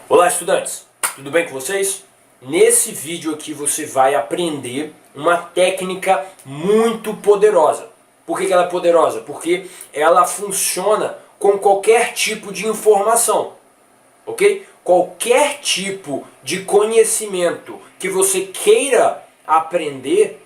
Olá, estudantes! Tudo bem com vocês? Nesse vídeo aqui você vai aprender uma técnica muito poderosa. Por que ela é poderosa? Porque ela funciona com qualquer tipo de informação, ok? Qualquer tipo de conhecimento que você queira aprender,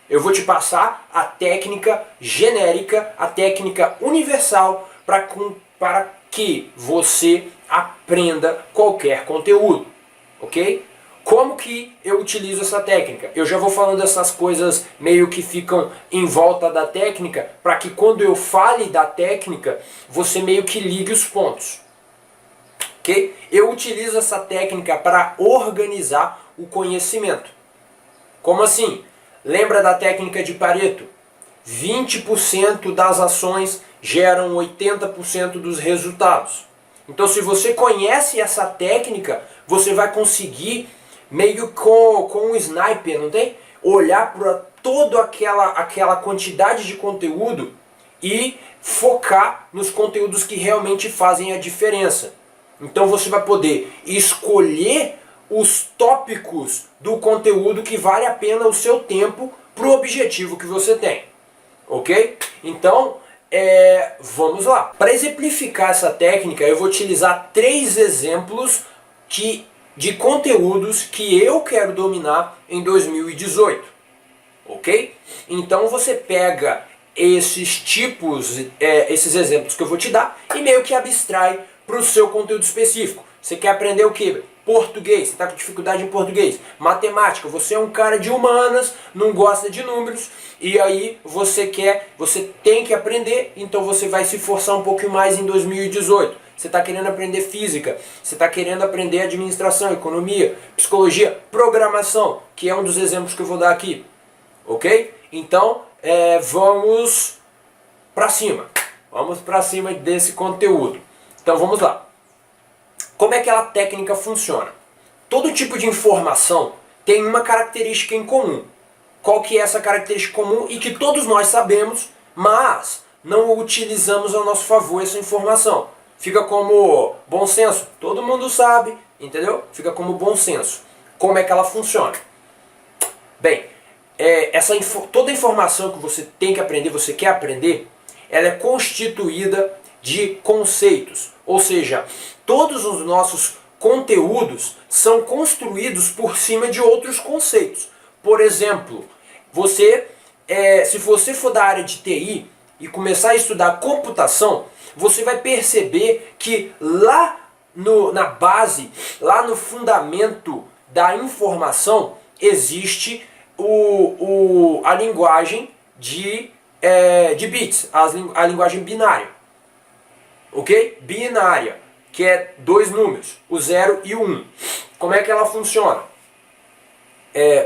eu vou te passar a técnica genérica, a técnica universal para que você aprenda qualquer conteúdo, ok? Como que eu utilizo essa técnica? Eu já vou falando dessas coisas meio que ficam em volta da técnica, para que quando eu fale da técnica, você meio que ligue os pontos. Ok? Eu utilizo essa técnica para organizar o conhecimento. Como assim? Lembra da técnica de Pareto? 20% das ações geram 80% dos resultados. Então, se você conhece essa técnica, você vai conseguir, meio com um sniper, não tem? Olhar para toda aquela quantidade de conteúdo e focar nos conteúdos que realmente fazem a diferença. Então você vai poder escolher os tópicos do conteúdo que vale a pena o seu tempo para o objetivo que você tem. Ok? Então, vamos lá. Para exemplificar essa técnica, eu vou utilizar 3 exemplos de conteúdos que eu quero dominar em 2018. Ok? Então você pega esses tipos, esses exemplos que eu vou te dar e meio que abstrai para o seu conteúdo específico. Você quer aprender o que? Português, você está com dificuldade em português. Matemática, você é um cara de humanas, não gosta de números, e aí você tem que aprender, então você vai se forçar um pouquinho mais em 2018. Você está querendo aprender física, você está querendo aprender administração, economia, psicologia, programação, que é um dos exemplos que eu vou dar aqui. Ok? Então, vamos para cima. Vamos para cima desse conteúdo. Então vamos lá. Como é que a técnica funciona? Todo tipo de informação tem uma característica em comum. Qual que é essa característica comum e que todos nós sabemos, mas não utilizamos a nosso favor essa informação. Fica como bom senso. Todo mundo sabe, entendeu? Fica como bom senso. Como é que ela funciona? Bem, toda informação que você tem que aprender, você quer aprender, ela é constituída de conceitos. Ou seja, todos os nossos conteúdos são construídos por cima de outros conceitos. Por exemplo, se você for da área de TI e começar a estudar computação, você vai perceber que lá na base, lá no fundamento da informação, existe a linguagem de bits, a linguagem binária. Ok? Binária, que é 2 números, o 0 e o 1. Como é que ela funciona?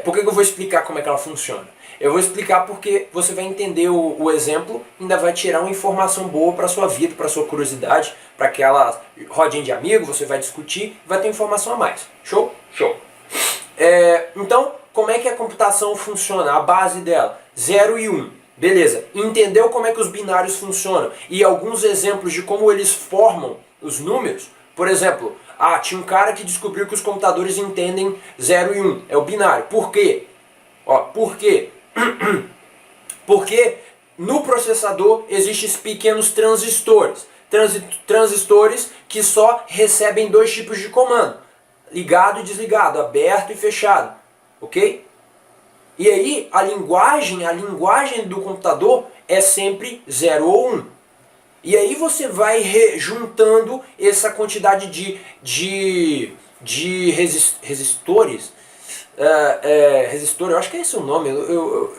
Por que eu vou explicar como é que ela funciona? Eu vou explicar porque você vai entender o exemplo, ainda vai tirar uma informação boa para a sua vida, para a sua curiosidade, para aquela rodinha de amigo, você vai discutir e vai ter informação a mais. Show? Show. Então, como é que a computação funciona? A base dela, 0 e 1. Beleza, entendeu como é que os binários funcionam e alguns exemplos de como eles formam os números? Por exemplo, tinha um cara que descobriu que os computadores entendem 0 e 1, é o binário. Por quê? Por quê? Porque no processador existem pequenos transistores. Transistores que só recebem 2 tipos de comando. Ligado e desligado, aberto e fechado. Ok? E aí a linguagem do computador é sempre 0 ou 1. E aí você vai juntando essa quantidade de resistores. Resistor, eu acho que é esse o nome.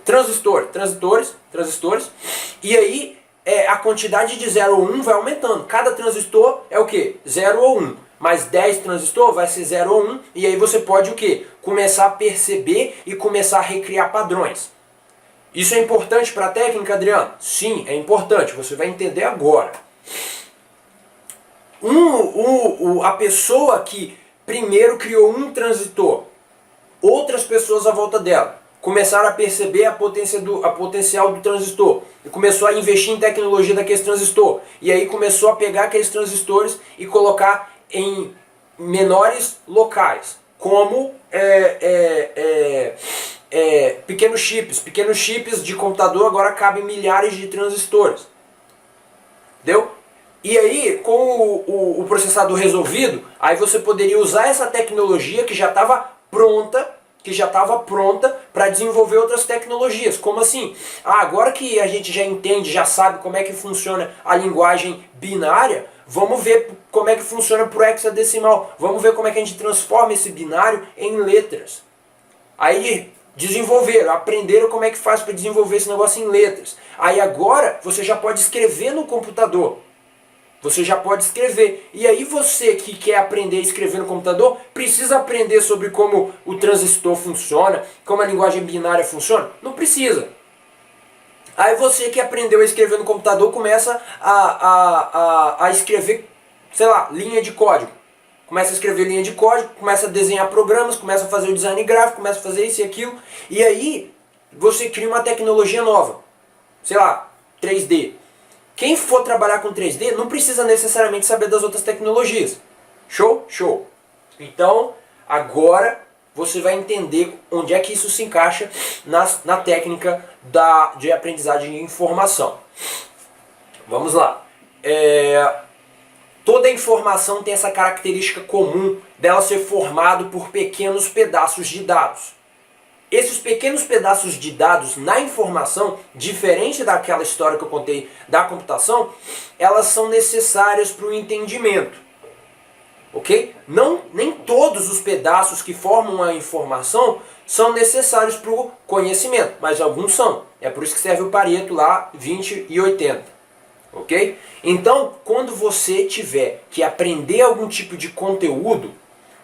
Transistores. E aí a quantidade de 0 ou 1 vai aumentando. Cada transistor é o que? 0 ou 1. Mais 10 transistor vai ser 0 ou 1. E aí você pode o que? Começar a perceber e começar a recriar padrões. Isso é importante para a técnica, Adriano? Sim, é importante. Você vai entender agora. A pessoa que primeiro criou um transistor, outras pessoas à volta dela começaram a perceber a potencial do transistor e começou a investir em tecnologia daqueles transistor. E aí começou a pegar aqueles transistores e colocar em menores locais, como pequenos chips. Pequenos chips de computador agora cabem milhares de transistores. Entendeu? E aí, com o processador resolvido, aí você poderia usar essa tecnologia que já estava pronta, para desenvolver outras tecnologias. Como assim? Agora que a gente já entende, já sabe como é que funciona a linguagem binária, vamos ver como é que funciona para o hexadecimal. Vamos ver como é que a gente transforma esse binário em letras. Aí desenvolveram, aprenderam como é que faz para desenvolver esse negócio em letras. Aí agora você já pode escrever no computador. Você já pode escrever. E aí você que quer aprender a escrever no computador, precisa aprender sobre como o transistor funciona, como a linguagem binária funciona? Não precisa. Aí você que aprendeu a escrever no computador começa a escrever, sei lá, linha de código. Começa a escrever linha de código, começa a desenhar programas, começa a fazer o design gráfico, começa a fazer isso e aquilo. E aí você cria uma tecnologia nova. Sei lá, 3D. Quem for trabalhar com 3D não precisa necessariamente saber das outras tecnologias. Show? Show. Então, agora você vai entender onde é que isso se encaixa na técnica de aprendizagem de informação. Vamos lá. Toda informação tem essa característica comum dela ser formado por pequenos pedaços de dados. Esses pequenos pedaços de dados na informação, diferente daquela história que eu contei da computação, elas são necessárias para o entendimento. Ok? Nem todos os pedaços que formam a informação são necessários para o conhecimento, mas alguns são. É por isso que serve o Pareto lá, 20 e 80. Ok? Então, quando você tiver que aprender algum tipo de conteúdo,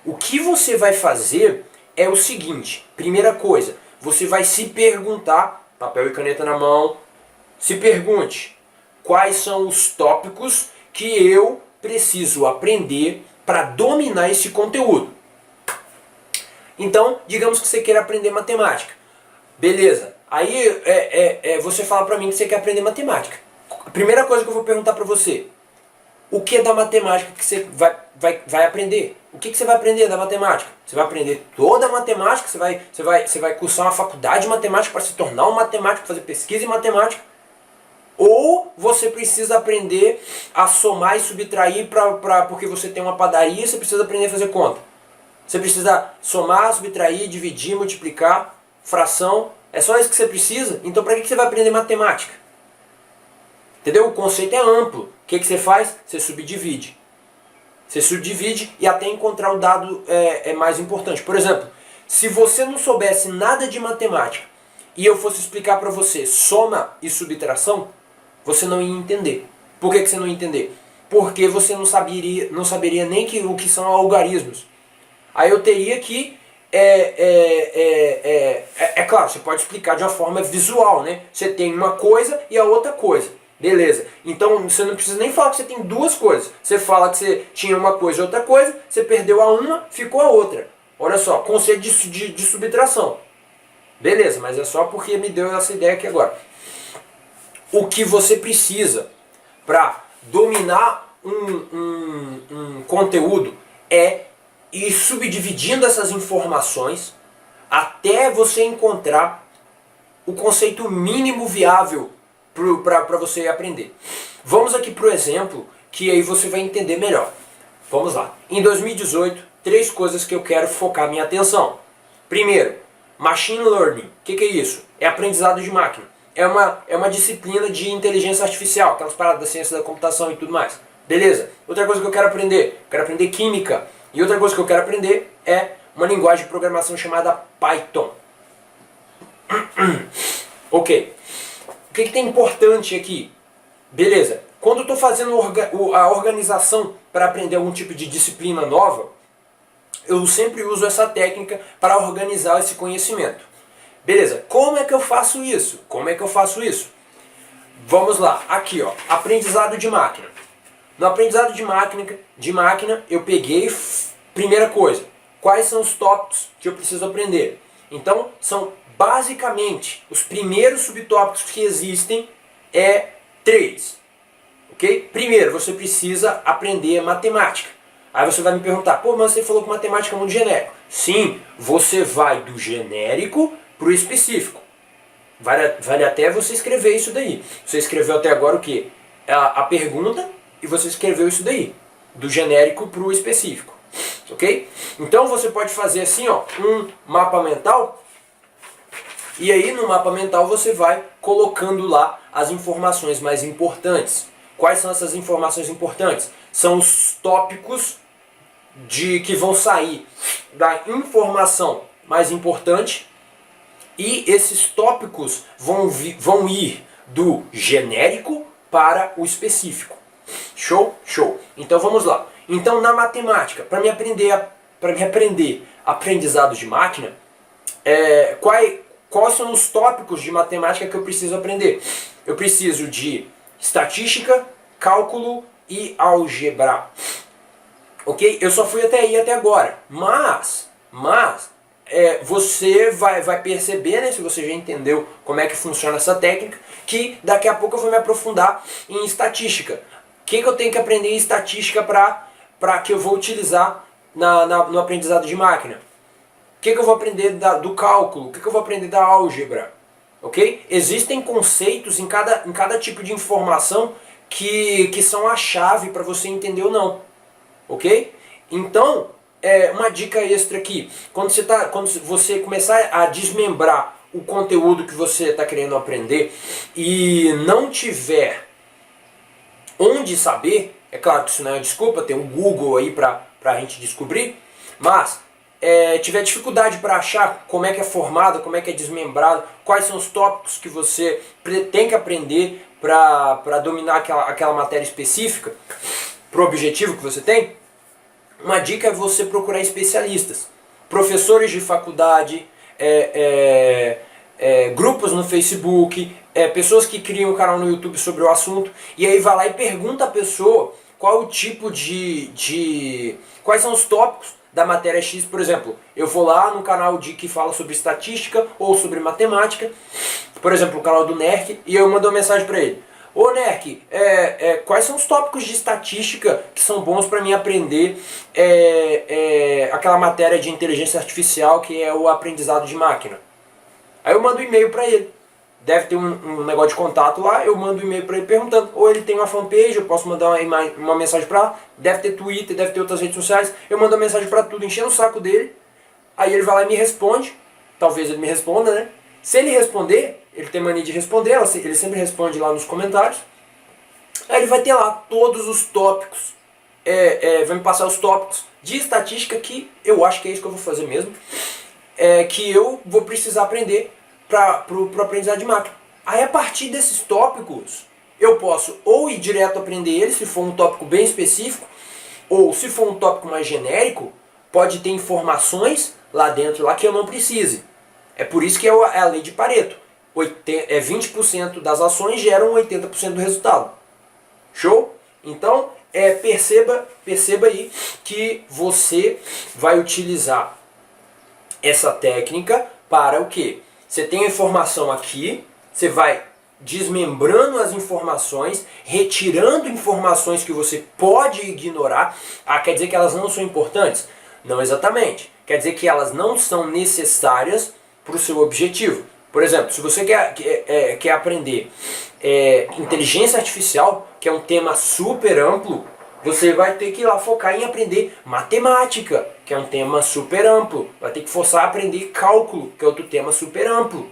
o que você vai fazer é o seguinte. Primeira coisa, você vai se perguntar, papel e caneta na mão, se pergunte quais são os tópicos que eu preciso aprender para dominar esse conteúdo. Então, digamos que você queira aprender matemática. Beleza, aí você fala para mim que você quer aprender matemática. A primeira coisa que eu vou perguntar para você, o que é da matemática que você vai aprender? O que você vai aprender da matemática? Você vai aprender toda a matemática? Você vai cursar uma faculdade de matemática para se tornar um matemático, fazer pesquisa em matemática? Ou você precisa aprender a somar e subtrair porque você tem uma padaria e você precisa aprender a fazer conta? Você precisa somar, subtrair, dividir, multiplicar, fração. É só isso que você precisa? Então para que você vai aprender matemática? Entendeu? O conceito é amplo. O que você faz? Você subdivide. Você subdivide e até encontrar o dado mais importante. Por exemplo, se você não soubesse nada de matemática e eu fosse explicar para você soma e subtração, você não ia entender. Por que você não ia entender? Porque você não saberia nem o que são algarismos. Aí eu teria que... É claro, você pode explicar de uma forma visual, né? Você tem uma coisa e a outra coisa. Beleza, então você não precisa nem falar que você tem duas coisas. Você fala que você tinha uma coisa e outra coisa, você perdeu a uma, ficou a outra. Olha só, conceito de subtração. Beleza, mas é só porque me deu essa ideia aqui agora. O que você precisa para dominar um conteúdo é ir subdividindo essas informações até você encontrar o conceito mínimo viável para você aprender. Vamos aqui para o exemplo, que aí você vai entender melhor. Vamos lá. Em 2018, 3 coisas que eu quero focar minha atenção. Primeiro, Machine Learning. O que é isso? É aprendizado de máquina. É uma disciplina de inteligência artificial, aquelas paradas da ciência da computação e tudo mais. Beleza. Outra coisa que eu quero aprender química. E outra coisa que eu quero aprender é uma linguagem de programação chamada Python. Ok. O que tem importante aqui? Beleza, quando eu estou fazendo a organização para aprender algum tipo de disciplina nova, eu sempre uso essa técnica para organizar esse conhecimento. Beleza, como é que eu faço isso? Vamos lá, aqui ó, aprendizado de máquina. No aprendizado de máquina eu peguei, primeira coisa, quais são os tópicos que eu preciso aprender? Então, são basicamente, os primeiros subtópicos que existem é 3. Ok? Primeiro, você precisa aprender matemática. Aí você vai me perguntar, pô, mas você falou que matemática é muito genérico. Sim, você vai do genérico para o específico. Vale até você escrever isso daí. Você escreveu até agora o quê? A pergunta e você escreveu isso daí. Do genérico para o específico. Ok? Então você pode fazer assim, ó, um mapa mental. E aí no mapa mental você vai colocando lá as informações mais importantes. Quais são essas informações importantes? São os tópicos que vão sair da informação mais importante, e esses tópicos vão ir do genérico para o específico. Show? Show. Então vamos lá. Então na matemática, para me aprender aprendizado de máquina, quais são os tópicos de matemática que eu preciso aprender? Eu preciso de estatística, cálculo e álgebra. Ok? Eu só fui até aí até agora. Mas você vai perceber, né, se você já entendeu como é que funciona essa técnica, que daqui a pouco eu vou me aprofundar em estatística. O que eu tenho que aprender em estatística para que eu vou utilizar no aprendizado de máquina? O que eu vou aprender do cálculo? O que eu vou aprender da álgebra? Ok? Existem conceitos em cada tipo de informação que são a chave para você entender ou não. Ok? Então, uma dica extra aqui. Quando você começar a desmembrar o conteúdo que você está querendo aprender e não tiver onde saber, é claro que isso não é desculpa, tem um Google aí para a gente descobrir, mas tiver dificuldade para achar como é que é formado, como é que é desmembrado, quais são os tópicos que você tem que aprender para dominar aquela matéria específica, para o objetivo que você tem, uma dica é você procurar especialistas, professores de faculdade, grupos no Facebook, pessoas que criam um canal no YouTube sobre o assunto, e aí vai lá e pergunta a pessoa qual o tipo quais são os tópicos da matéria X. Por exemplo, eu vou lá no canal que fala sobre estatística ou sobre matemática, por exemplo, o canal do NERC, e eu mando uma mensagem para ele. Ô Nerk, quais são os tópicos de estatística que são bons para mim aprender aquela matéria de inteligência artificial que é o aprendizado de máquina? Aí eu mando um e-mail para ele. Deve ter um negócio de contato lá, eu mando um e-mail para ele perguntando. Ou ele tem uma fanpage, eu posso mandar uma mensagem para lá. Deve ter Twitter, deve ter outras redes sociais. Eu mando uma mensagem para tudo, enchendo o saco dele. Aí ele vai lá e me responde. Talvez ele me responda, né? Se ele responder, ele tem mania de responder, ele sempre responde lá nos comentários. Aí ele vai ter lá todos os tópicos, vai me passar os tópicos de estatística, que eu acho que é isso que eu vou fazer mesmo, que eu vou precisar aprender para o aprendizado de máquina. Aí a partir desses tópicos, eu posso ou ir direto aprender eles, se for um tópico bem específico, ou se for um tópico mais genérico, pode ter informações lá dentro lá que eu não precise. É por isso que é a lei de Pareto. 20% das ações geram 80% do resultado. Show? Então, perceba aí que você vai utilizar essa técnica para o quê? Você tem a informação aqui, você vai desmembrando as informações, retirando informações que você pode ignorar. Quer dizer que elas não são importantes? Não exatamente. Quer dizer que elas não são necessárias para o seu objetivo. Por exemplo, se você quer aprender inteligência artificial, que é um tema super amplo, você vai ter que ir lá focar em aprender matemática, que é um tema super amplo. Vai ter que forçar a aprender cálculo, que é outro tema super amplo.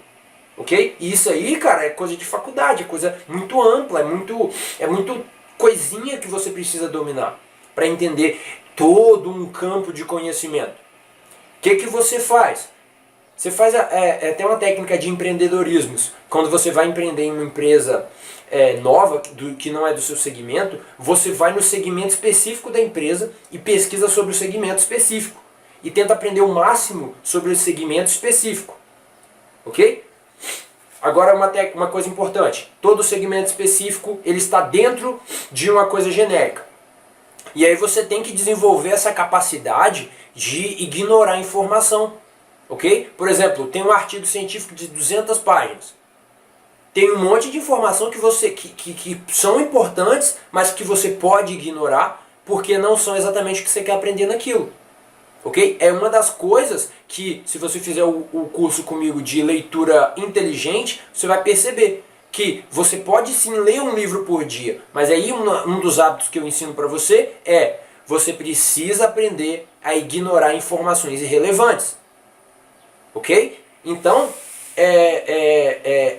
Ok? E isso aí, cara, é coisa de faculdade, é coisa muito ampla, é muito coisinha que você precisa dominar para entender todo um campo de conhecimento. O que você faz? Você faz tem uma técnica de empreendedorismo. Quando você vai empreender em uma empresa nova, que não é do seu segmento, você vai no segmento específico da empresa e pesquisa sobre o segmento específico. E tenta aprender o máximo sobre o segmento específico. Ok? Agora uma coisa importante. Todo segmento específico ele está dentro de uma coisa genérica. E aí você tem que desenvolver essa capacidade de ignorar a informação. Ok? Por exemplo, tem um artigo científico de 200 páginas. Tem um monte de informação que são importantes, mas que você pode ignorar, porque não são exatamente o que você quer aprender naquilo. Ok? É uma das coisas que, se você fizer o curso comigo de leitura inteligente, você vai perceber que você pode sim ler um livro por dia, mas aí um dos hábitos que eu ensino para você é: você precisa aprender a ignorar informações irrelevantes. Ok? Então,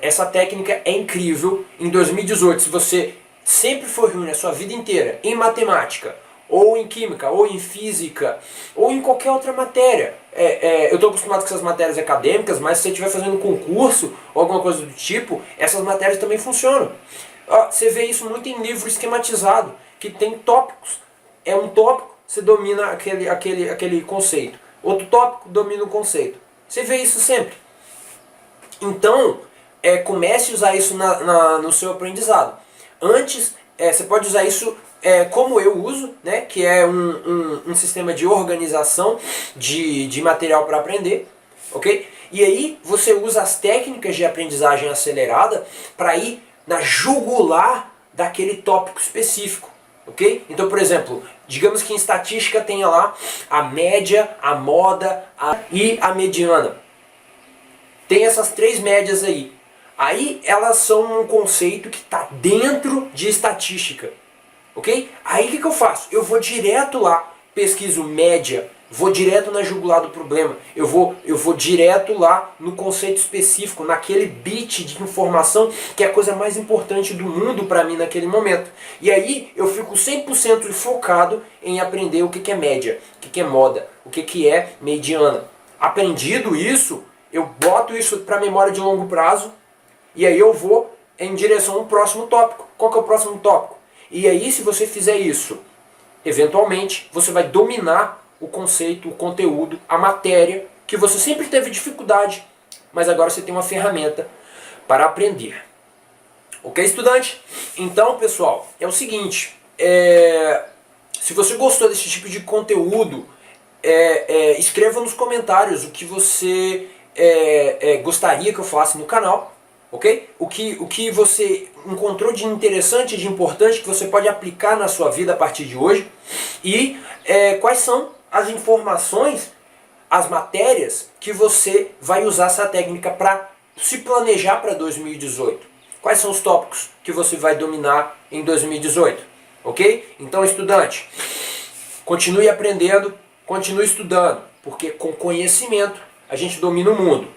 essa técnica é incrível. Em 2018, se você sempre for ruim a sua vida inteira em matemática, ou em química, ou em física, ou em qualquer outra matéria. Eu estou acostumado com essas matérias acadêmicas, mas se você estiver fazendo concurso ou alguma coisa do tipo, essas matérias também funcionam. Você vê isso muito em livro esquematizado, que tem tópicos. É um tópico, você domina aquele conceito. Outro tópico, domina o conceito. Você vê isso sempre. Então, comece a usar isso no seu aprendizado. Antes, você pode usar isso como eu uso, né, que é um sistema de organização de material para aprender, ok? E aí você usa as técnicas de aprendizagem acelerada para ir na jugular daquele tópico específico, ok? Então, por exemplo, digamos que em estatística tenha lá a média, a moda e a mediana. Tem essas três médias aí. Aí elas são um conceito que está dentro de estatística. Ok? Aí o que eu faço? Eu vou direto lá, pesquiso média, vou direto na jugular do problema, eu vou direto lá no conceito específico, naquele bit de informação que é a coisa mais importante do mundo para mim naquele momento. E aí eu fico 100% focado em aprender o que é média, o que é moda, o que é mediana. Aprendido isso, eu boto isso para memória de longo prazo e aí eu vou em direção ao próximo tópico. Qual que é o próximo tópico? E aí, se você fizer isso, eventualmente, você vai dominar o conceito, o conteúdo, a matéria, que você sempre teve dificuldade, mas agora você tem uma ferramenta para aprender. Ok, estudante? Então, pessoal, é o seguinte, se você gostou desse tipo de conteúdo, escreva nos comentários o que você gostaria que eu falasse no canal. Ok? O que você encontrou de interessante, de importante, que você pode aplicar na sua vida a partir de hoje. E quais são as informações, as matérias que você vai usar essa técnica para se planejar para 2018. Quais são os tópicos que você vai dominar em 2018. Ok? Então, estudante, continue aprendendo, continue estudando, porque com conhecimento a gente domina o mundo.